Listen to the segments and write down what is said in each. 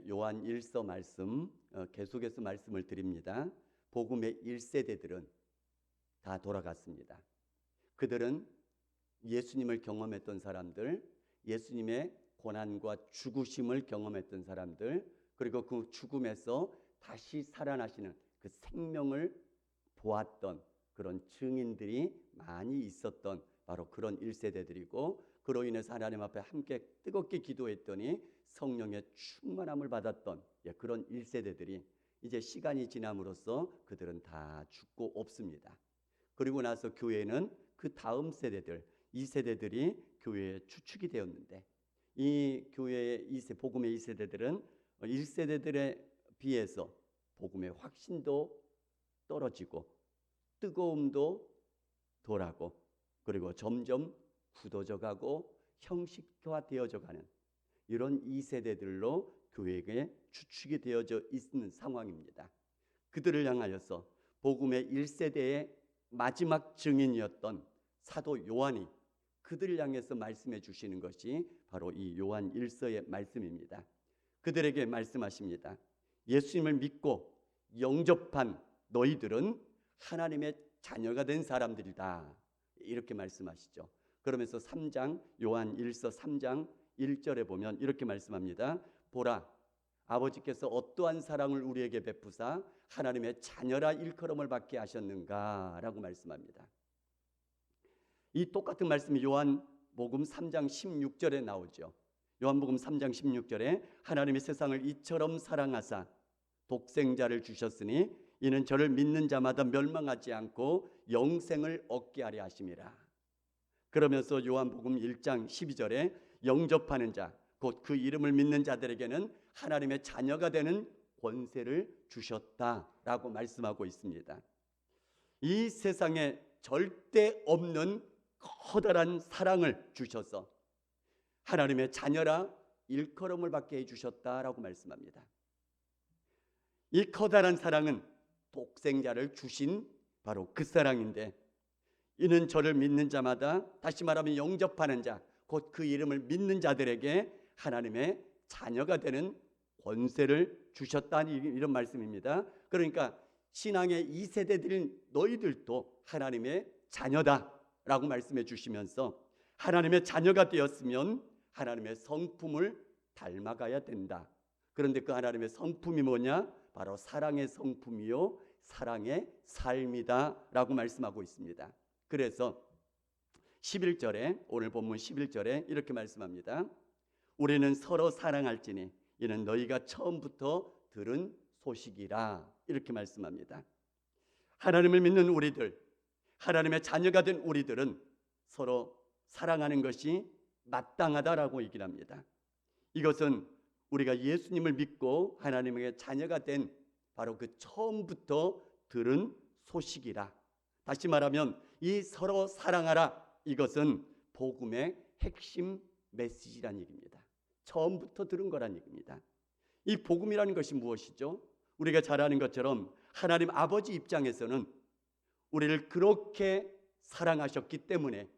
요한 1서 말씀 계속해서 말씀을 드립니다. 복음의 1세대들은 다 돌아갔습니다. 그들은 예수님을 경험했던 사람들, 예수님의 고난과 죽으심을 경험했던 사람들, 그리고 그 죽음에서 다시 살아나시는 그 생명을 보았던 그런 증인들이 많이 있었던 바로 그런 1세대들이고, 그로 인해서 하나님 앞에 함께 뜨겁게 기도했더니 성령의 충만함을 받았던 그런 1세대들이 이제 시간이 지남으로써 그들은 다 죽고 없습니다. 그리고 나서 교회는 그 다음 세대들, 2세대들이 교회의 주축이 되었는데, 이 교회의 복음의 2세대들은 1세대들에 비해서 복음의 확신도 떨어지고 뜨거움도 덜하고, 그리고 점점 굳어져 가고 형식화되어져 가는 이런 2세대들로 교회의 주축이 되어져 있는 상황입니다. 그들을 향하여서 복음의 1세대의 마지막 증인이었던 사도 요한이 그들을 향해서 말씀해 주시는 것이 바로 이 요한 1서의 말씀입니다. 그들에게 말씀하십니다. 예수님을 믿고 영접한 너희들은 하나님의 자녀가 된 사람들이다, 이렇게 말씀하시죠. 그러면서 요한 1서 3장 1절에 보면 이렇게 말씀합니다. 보라, 아버지께서 어떠한 사랑을 우리에게 베푸사 하나님의 자녀라 일컬음을 받게 하셨는가 라고 말씀합니다. 이 똑같은 말씀이 요한복음 3장 16절에 나오죠. 요한복음 3장 16절에 하나님이 세상을 이처럼 사랑하사 독생자를 주셨으니 이는 저를 믿는 자마다 멸망하지 않고 영생을 얻게 하려 하심이라. 그러면서 요한복음 1장 12절에 영접하는 자, 곧 그 이름을 믿는 자들에게는 하나님의 자녀가 되는 권세를 주셨다라고 말씀하고 있습니다. 이 세상에 절대 없는 커다란 사랑을 주셔서 하나님의 자녀라 일컬음을 받게 해주셨다라고 말씀합니다. 이 커다란 사랑은 독생자를 주신 바로 그 사랑인데, 이는 저를 믿는 자마다, 다시 말하면 영접하는 자, 곧 그 이름을 믿는 자들에게 하나님의 자녀가 되는 권세를 주셨다는 이런 말씀입니다. 그러니까 신앙의 2세대들인 너희들도 하나님의 자녀다라고 말씀해 주시면서 하나님의 자녀가 되었으면 하나님의 성품을 닮아가야 된다. 그런데 그 하나님의 성품이 뭐냐? 바로 사랑의 성품이요 사랑의 삶이다 라고 말씀하고 있습니다. 그래서 11절에, 오늘 본문 11절에 이렇게 말씀합니다. 우리는 서로 사랑할지니 이는 너희가 처음부터 들은 소식이라, 이렇게 말씀합니다. 하나님을 믿는 우리들, 하나님의 자녀가 된 우리들은 서로 사랑하는 것이 마땅하다라고 얘기를 합니다. 이것은 우리가 예수님을 믿고 하나님의 자녀가 된 바로 그 처음부터 들은 소식이라. 다시 말하면 이 서로 사랑하라, 이것은 복음의 핵심 메시지란 얘기입니다. 처음부터 들은 거란 얘기입니다. 이 복음이라는 것이 무엇이죠? 우리가 잘 아는 것처럼 하나님 아버지 입장에서는 우리를 그렇게 사랑하셨기 때문에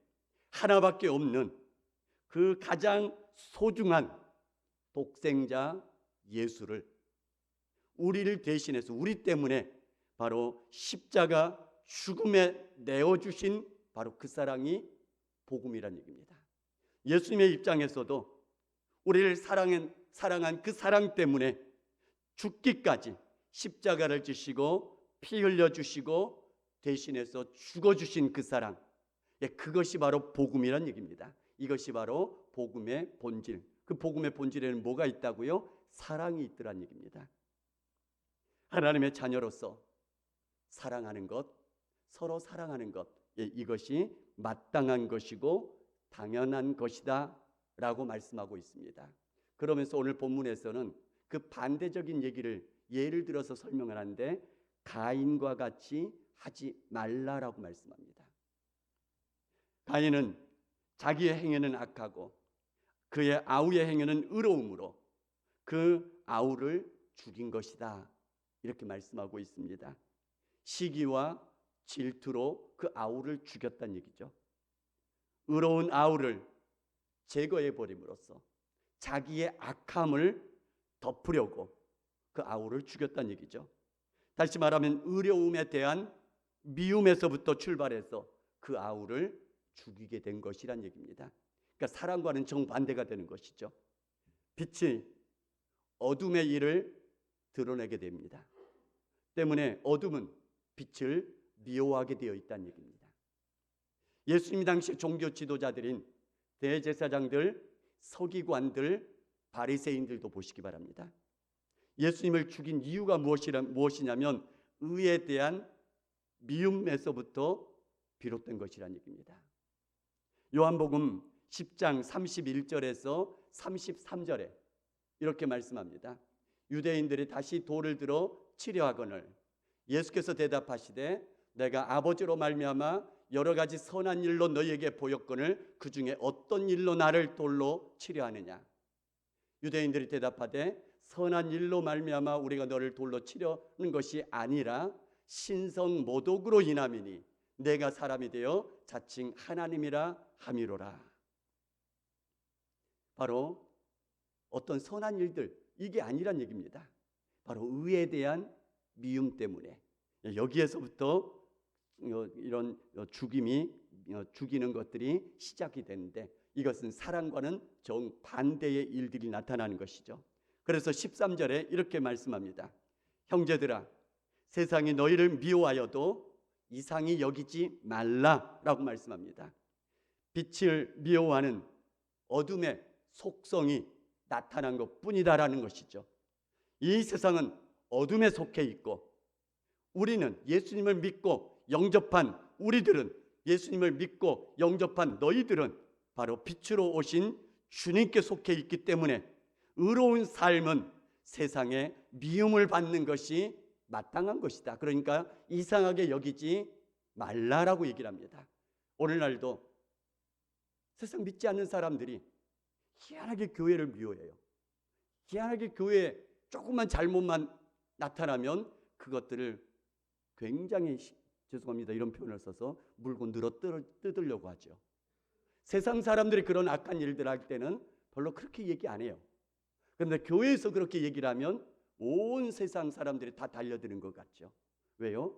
하나밖에 없는 그 가장 소중한 독생자 예수를 우리를 대신해서 우리 때문에 바로 십자가 죽음에 내어주신 바로 그 사랑이 복음이란 얘기입니다. 예수님의 입장에서도 우리를 사랑한 그 사랑 때문에 죽기까지 십자가를 지시고 피 흘려주시고 대신해서 죽어주신 그 사랑, 그것이 바로 복음이란 얘기입니다. 이것이 바로 복음의 본질. 그 복음의 본질에는 뭐가 있다고요? 사랑이 있더란 얘기입니다. 하나님의 자녀로서 사랑하는 것, 서로 사랑하는 것, 이것이 마땅한 것이고 당연한 것이다 라고 말씀하고 있습니다. 그러면서 오늘 본문에서는 그 반대적인 예를 들어서 설명을 하는데, 가인과 같이 하지 말라라고 말씀합니다. 가인은 자기의 행위는 악하고 그의 아우의 행위는 의로움으로 그 아우를 죽인 것이다, 이렇게 말씀하고 있습니다. 시기와 질투로 그 아우를 죽였다는 얘기죠. 의로운 아우를 제거해 버림으로써 자기의 악함을 덮으려고 그 아우를 죽였다는 얘기죠. 다시 말하면 의로움에 대한 미움에서부터 출발해서 그 아우를 죽이게 된 것이란 얘기입니다. 그러니까 사랑과는 정반대가 되는 것이죠. 빛이 어둠의 일을 드러내게 됩니다. 때문에 어둠은 빛을 미워하게 되어 있다는 얘기입니다. 예수님 당시 종교 지도자들인 대제사장들, 서기관들, 바리새인들도 보시기 바랍니다. 예수님을 죽인 이유가 무엇이냐면 의에 대한 미움에서부터 비롯된 것이라는 얘기입니다. 요한복음 10장 31절에서 33절에 이렇게 말씀합니다. 유대인들이 다시 돌을 들어 치려 하거늘 예수께서 대답하시되 내가 아버지로 말미암아 여러 가지 선한 일로 너희에게 보였거늘 그 중에 어떤 일로 나를 돌로 치려 하느냐. 유대인들이 대답하되 선한 일로 말미암아 우리가 너를 돌로 치려는 것이 아니라 신성 모독으로 인함이니 내가 사람이 되어 자칭 하나님이라 함이로라. 바로 어떤 선한 일들 이게 아니란 얘기입니다. 바로 의에 대한 미움 때문에 여기에서부터 이런 죽이는 것들이 시작이 되는데 이것은 사랑과는 정반대의 일들이 나타나는 것이죠. 그래서 13절에 이렇게 말씀합니다. 형제들아 세상이 너희를 미워하여도 이상히 여기지 말라라고 말씀합니다. 빛을 미워하는 어둠의 속성이 나타난 것뿐이다라는 것이죠. 이 세상은 어둠에 속해 있고 우리는 예수님을 믿고 영접한 우리들은 예수님을 믿고 영접한 너희들은 바로 빛으로 오신 주님께 속해 있기 때문에 의로운 삶은 세상에 미움을 받는 것이 마땅한 것이다. 그러니까 이상하게 여기지 말라라고 얘기를 합니다. 오늘날도 세상 믿지 않는 사람들이 희한하게 교회를 미워해요. 희한하게 교회에 조금만 잘못만 나타나면 그것들을 굉장히 죄송합니다. 이런 표현을 써서 물고 늘어 뜯으려고 하죠. 세상 사람들이 그런 악한 일들 할 때는 별로 그렇게 얘기 안 해요. 그런데 교회에서 그렇게 얘기를 하면 온 세상 사람들이 다 달려드는 것 같죠. 왜요?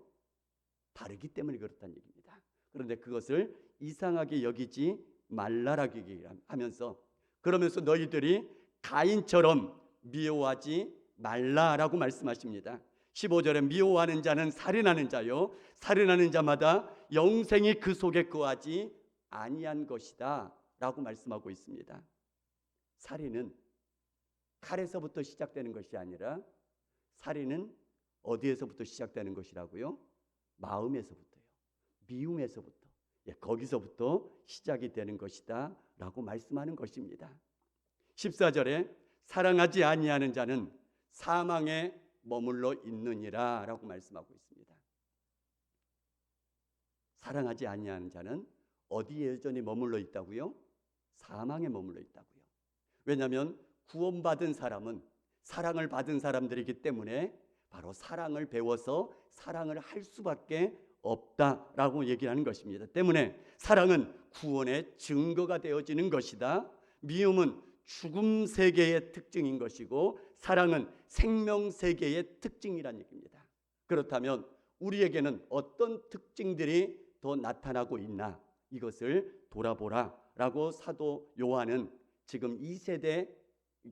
다르기 때문에 그렇다는 얘기입니다. 그런데 그것을 이상하게 여기지 말라라고 얘기하면서 그러면서 너희들이 가인처럼 미워하지 말라라고 말씀하십니다. 15절에 미워하는 자는 살인하는 자요 살인하는 자마다 영생이 그 속에 거하지 아니한 것이다 라고 말씀하고 있습니다. 살인은 칼에서부터 시작되는 것이 아니라 살인은 어디에서부터 시작되는 것이라고요? 마음에서부터요. 미움에서부터. 거기서부터 시작이 되는 것이다 라고 말씀하는 것입니다. 14절에 사랑하지 아니하는 자는 사망에 머물러 있느니라 라고 말씀하고 있습니다. 사랑하지 아니하는 자는 어디에 여전히 머물러 있다고요? 사망에 머물러 있다고요. 왜냐하면 구원받은 사람은 사랑을 받은 사람들이기 때문에 바로 사랑을 배워서 사랑을 할 수밖에 없다라고 얘기하는 것입니다. 때문에 사랑은 구원의 증거가 되어지는 것이다. 미움은 죽음 세계의 특징인 것이고 사랑은 생명 세계의 특징이라는 얘기입니다. 그렇다면 우리에게는 어떤 특징들이 더 나타나고 있나 이것을 돌아보라라고 사도 요한은 지금 2세대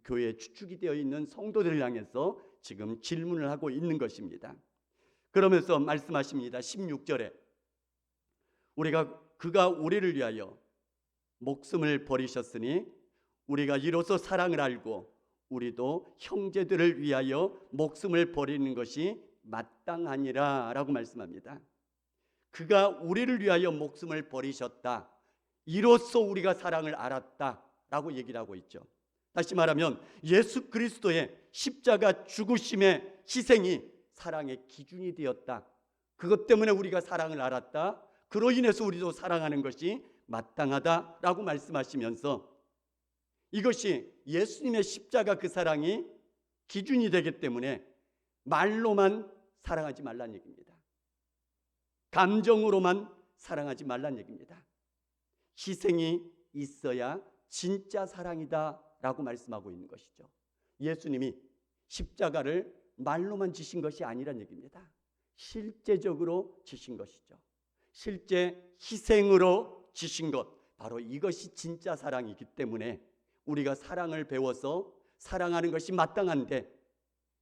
교회에 추측이 되어 있는 성도들을 향해서 지금 질문을 하고 있는 것입니다. 그러면서 말씀하십니다. 16절에 그가 우리를 위하여 목숨을 버리셨으니 우리가 이로써 사랑을 알고 우리도 형제들을 위하여 목숨을 버리는 것이 마땅하니라 라고 말씀합니다. 그가 우리를 위하여 목숨을 버리셨다. 이로써 우리가 사랑을 알았다 라고 얘기를 하고 있죠. 다시 말하면 예수 그리스도의 십자가 죽으심의 희생이 사랑의 기준이 되었다. 그것 때문에 우리가 사랑을 알았다. 그로 인해서 우리도 사랑하는 것이 마땅하다라고 말씀하시면서 이것이 예수님의 십자가 그 사랑이 기준이 되기 때문에 말로만 사랑하지 말라는 얘기입니다. 감정으로만 사랑하지 말라는 얘기입니다. 희생이 있어야 진짜 사랑이다 라고 말씀하고 있는 것이죠. 예수님이 십자가를 말로만 지신 것이 아니란 얘기입니다. 실제적으로 지신 것이죠. 실제 희생으로 지신 것, 바로 이것이 진짜 사랑이기 때문에 우리가 사랑을 배워서 사랑하는 것이 마땅한데,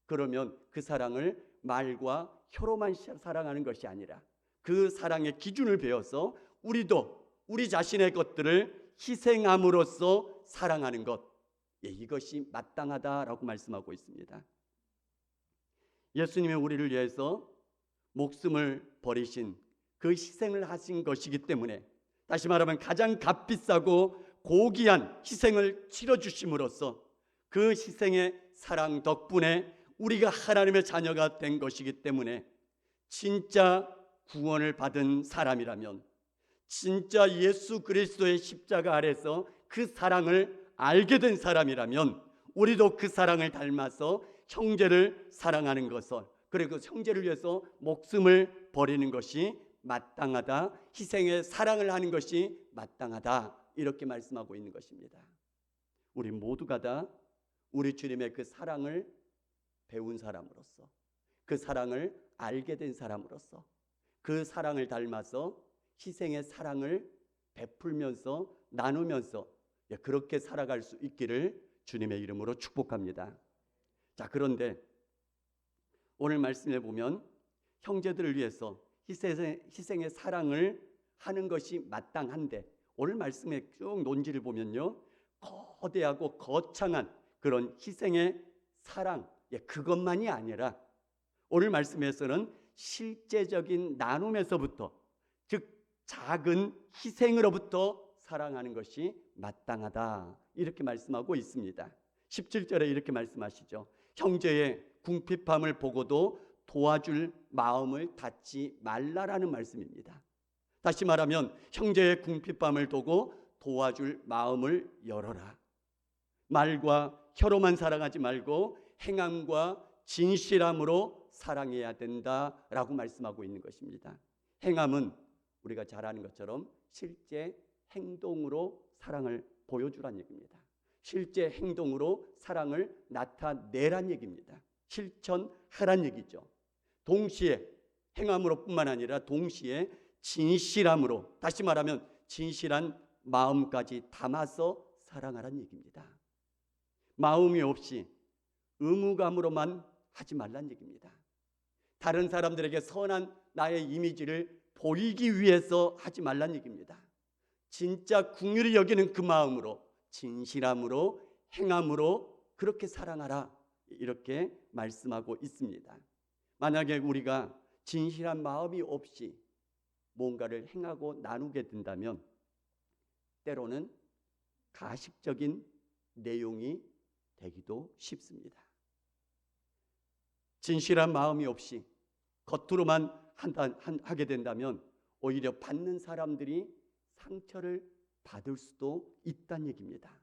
그러면 그 사랑을 말과 혀로만 사랑하는 것이 아니라 그 사랑의 기준을 배워서 우리도 우리 자신의 것들을 희생함으로써 사랑하는 것, 이것이 마땅하다라고 말씀하고 있습니다. 예수님이 우리를 위해서 목숨을 버리신 그 희생을 하신 것이기 때문에, 다시 말하면 가장 값비싸고 고귀한 희생을 치러주심으로써 그 희생의 사랑 덕분에 우리가 하나님의 자녀가 된 것이기 때문에, 진짜 구원을 받은 사람이라면, 진짜 예수 그리스도의 십자가 아래서 그 사랑을 알게 된 사람이라면, 우리도 그 사랑을 닮아서 형제를 사랑하는 것을, 그리고 형제를 위해서 목숨을 버리는 것이 마땅하다, 희생의 사랑을 하는 것이 마땅하다, 이렇게 말씀하고 있는 것입니다. 우리 모두가 다 우리 주님의 그 사랑을 배운 사람으로서, 그 사랑을 알게 된 사람으로서, 그 사랑을 닮아서 희생의 사랑을 베풀면서 나누면서 그렇게 살아갈 수 있기를 주님의 이름으로 축복합니다. 자, 그런데 오늘 말씀에 보면 형제들을 위해서 희생의 사랑을 하는 것이 마땅한데, 오늘 말씀에 쭉 논지를 보면요, 거대하고 거창한 그런 희생의 사랑, 그것만이 아니라 오늘 말씀에서는 실제적인 나눔에서부터, 즉 작은 희생으로부터 사랑하는 것이 마땅하다, 이렇게 말씀하고 있습니다. 17절에 이렇게 말씀하시죠. 형제의 궁핍함을 보고도 도와줄 마음을 닫지 말라라는 말씀입니다. 다시 말하면 형제의 궁핍함을 보고 도와줄 마음을 열어라. 말과 혀로만 사랑하지 말고 행함과 진실함으로 사랑해야 된다라고 말씀하고 있는 것입니다. 행함은 우리가 잘 아는 것처럼 실제 행동으로 사랑을 보여주란 얘기입니다. 실제 행동으로 사랑을 나타내란 얘기입니다. 실천하란 얘기죠. 동시에 행함으로 뿐만 아니라 동시에 진실함으로, 다시 말하면 진실한 마음까지 담아서 사랑하란 얘기입니다. 마음이 없이 의무감으로만 하지 말란 얘기입니다. 다른 사람들에게 선한 나의 이미지를 보이기 위해서 하지 말란 얘기입니다. 진짜 긍휼히 여기는 그 마음으로, 진실함으로, 행함으로 그렇게 사랑하라, 이렇게 말씀하고 있습니다. 만약에 우리가 진실한 마음이 없이 뭔가를 행하고 나누게 된다면 때로는 가식적인 내용이 되기도 쉽습니다. 진실한 마음이 없이 겉으로만 하게 된다면 오히려 받는 사람들이 상처를 받을 수도 있다는 얘기입니다.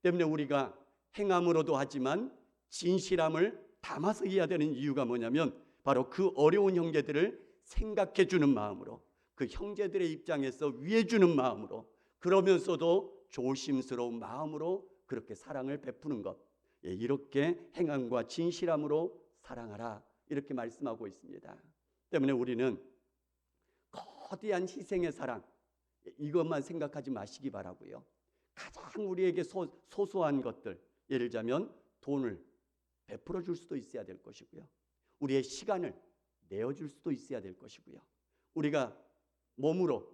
때문에 우리가 행함으로도 하지만 진실함을 담아서 해야 되는 이유가 뭐냐면, 바로 그 어려운 형제들을 생각해 주는 마음으로, 그 형제들의 입장에서 위해 주는 마음으로, 그러면서도 조심스러운 마음으로 그렇게 사랑을 베푸는 것, 이렇게 행함과 진실함으로 사랑하라, 이렇게 말씀하고 있습니다. 때문에 우리는 거대한 희생의 사랑, 이것만 생각하지 마시기 바라고요. 가장 우리에게 소소한 것들, 예를 들자면 돈을 베풀어 줄 수도 있어야 될 것이고요, 우리의 시간을 내어줄 수도 있어야 될 것이고요, 우리가 몸으로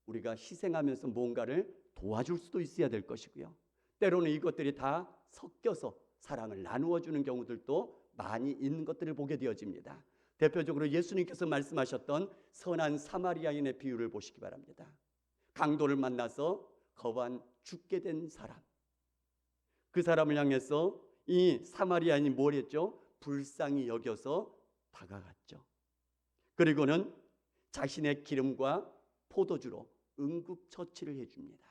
우리가 희생하면서 뭔가를 도와줄 수도 있어야 될 것이고요, 때로는 이것들이 다 섞여서 사랑을 나누어 주는 경우들도 많이 있는 것들을 보게 되어집니다. 대표적으로 예수님께서 말씀하셨던 선한 사마리아인의 비유를 보시기 바랍니다. 강도를 만나서 거반 죽게 된 사람, 그 사람을 향해서 이 사마리아인이 뭘 했죠? 불쌍히 여겨서 다가갔죠. 그리고는 자신의 기름과 포도주로 응급처치를 해줍니다.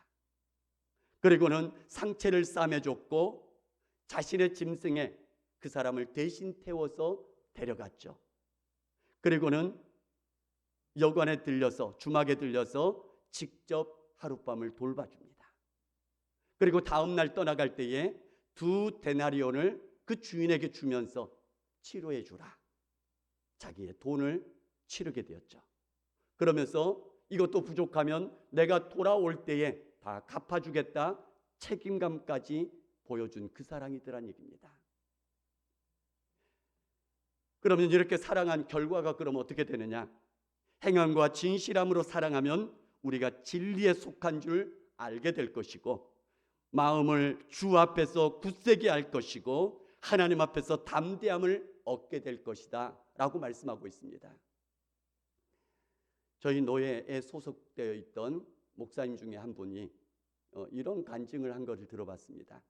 그리고는 상체를 싸매줬고 자신의 짐승에 그 사람을 대신 태워서 데려갔죠. 그리고는 여관에 들려서, 주막에 들려서 직접 하룻밤을 돌봐줍니다. 그리고 다음 날 떠나갈 때에 2 데나리온을 그 그 주인에게 주면서 치료해 주라. 자기의 돈을 치르게 되었죠. 그러면서 이것도 부족하면 내가 돌아올 때에 다 갚아주겠다 책임감까지 보여준 그 사랑이더란 얘기입니다. 그러면 이렇게 사랑한 결과가 그럼 어떻게 되느냐? 행함과 진실함으로 사랑하면 우리가 진리에 속한 줄 알게 될 것이고, 마음을 주 앞에서 굳세게 할 것이고, 하나님 앞에서 담대함을 얻게 될 것이다 라고 말씀하고 있습니다. 저희 노예에 소속되어 있던 목사님 중에 한 분이 이런 간증을 한 것을 들어봤습니다.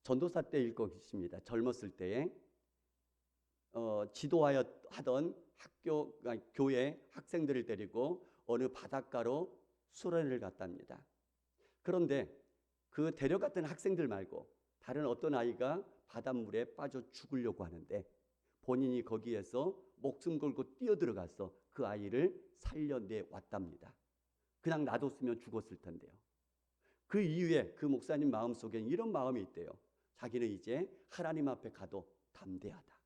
전도사 때일 것입니다. 젊었을 때에 지도하여 하던 학교, 교회 학생들을 데리고 어느 바닷가로 수련을 갔답니다. 그런데 그 데려갔던 학생들 말고 다른 어떤 아이가 바닷물에 빠져 죽으려고 하는데 본인이 거기에서 목숨 걸고 뛰어들어가서 그 아이를 살려내 왔답니다. 그냥 놔뒀으면 죽었을 텐데요. 그 이후에 그 목사님 마음속에 이런 마음이 있대요. 자기는 이제 하나님 앞에 가도 담대하다.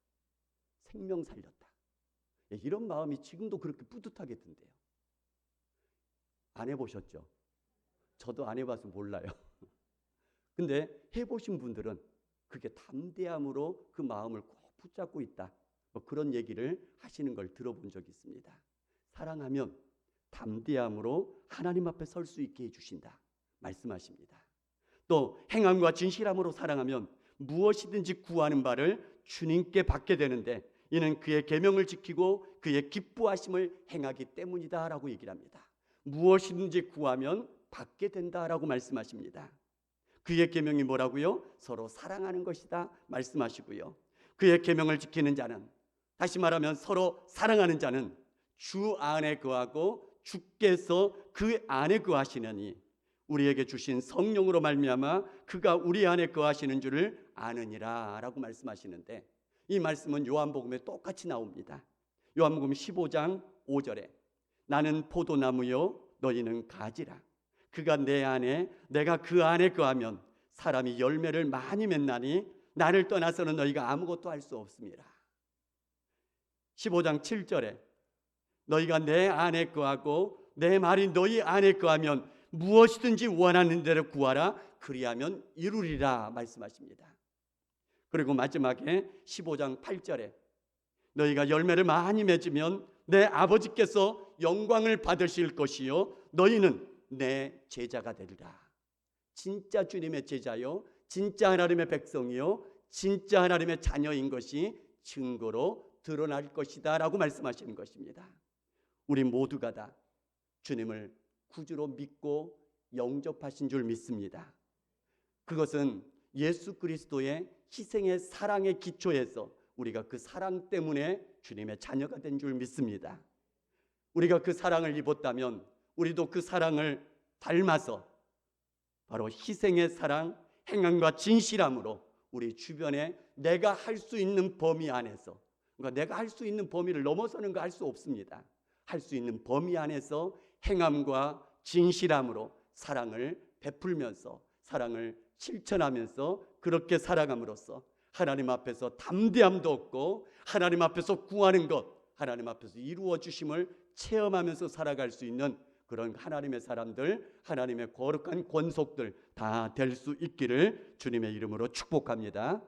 생명 살렸다. 이런 마음이 지금도 그렇게 뿌듯하게 든대요. 안 해보셨죠? 저도 안 해봐서 몰라요. 근데 해보신 분들은 그게 담대함으로 그 마음을 꼭 붙잡고 있다. 그런 얘기를 하시는 걸 들어본 적이 있습니다. 사랑하면 담대함으로 하나님 앞에 설 수 있게 해주신다 말씀하십니다. 또 행함과 진실함으로 사랑하면 무엇이든지 구하는 바를 주님께 받게 되는데 이는 그의 계명을 지키고 그의 기뻐하심을 행하기 때문이다 라고 얘기를 합니다. 무엇이든지 구하면 받게 된다라고 말씀하십니다. 그의 계명이 뭐라고요? 서로 사랑하는 것이다 말씀하시고요. 그의 계명을 지키는 자는, 다시 말하면 서로 사랑하는 자는 주 안에 거하고 주께서 그 안에 거하시느니 우리에게 주신 성령으로 말미암아 그가 우리 안에 거하시는 줄을 아느니라 라고 말씀하시는데, 이 말씀은 요한복음에 똑같이 나옵니다. 요한복음 15장 5절에 나는 포도나무요 너희는 가지라. 그가 내 안에 내가 그 안에 거하면 사람이 열매를 많이 맺나니 나를 떠나서는 너희가 아무것도 할 수 없습니다. 15장 7절에 너희가 내 안에 거하고 내 말이 너희 안에 거하면 무엇이든지 원하는 대로 구하라 그리하면 이루리라 말씀하십니다. 그리고 마지막에 15장 8절에 너희가 열매를 많이 맺으면 내 아버지께서 영광을 받으실 것이요 너희는 내 제자가 되리라. 진짜 주님의 제자요, 진짜 하나님의 백성이요, 진짜 하나님의 자녀인 것이 증거로 드러날 것이다 라고 말씀하시는 것입니다. 우리 모두가 다 주님을 구주로 믿고 영접하신 줄 믿습니다. 그것은 예수 그리스도의 희생의 사랑의 기초에서 우리가 그 사랑 때문에 주님의 자녀가 된 줄 믿습니다. 우리가 그 사랑을 입었다면 우리도 그 사랑을 닮아서 바로 희생의 사랑, 행함과 진실함으로 우리 주변에 내가 할 수 있는 범위 안에서, 그러니까 내가 할 수 있는 범위를 넘어서는 거 할 수 없습니다. 할 수 있는 범위 안에서 행함과 진실함으로 사랑을 베풀면서 사랑을 실천하면서 그렇게 살아감으로써 하나님 앞에서 담대함도 얻고 하나님 앞에서 구하는 것, 하나님 앞에서 이루어 주심을 체험하면서 살아갈 수 있는 그런 하나님의 사람들, 하나님의 거룩한 권속들 다 될 수 있기를 주님의 이름으로 축복합니다.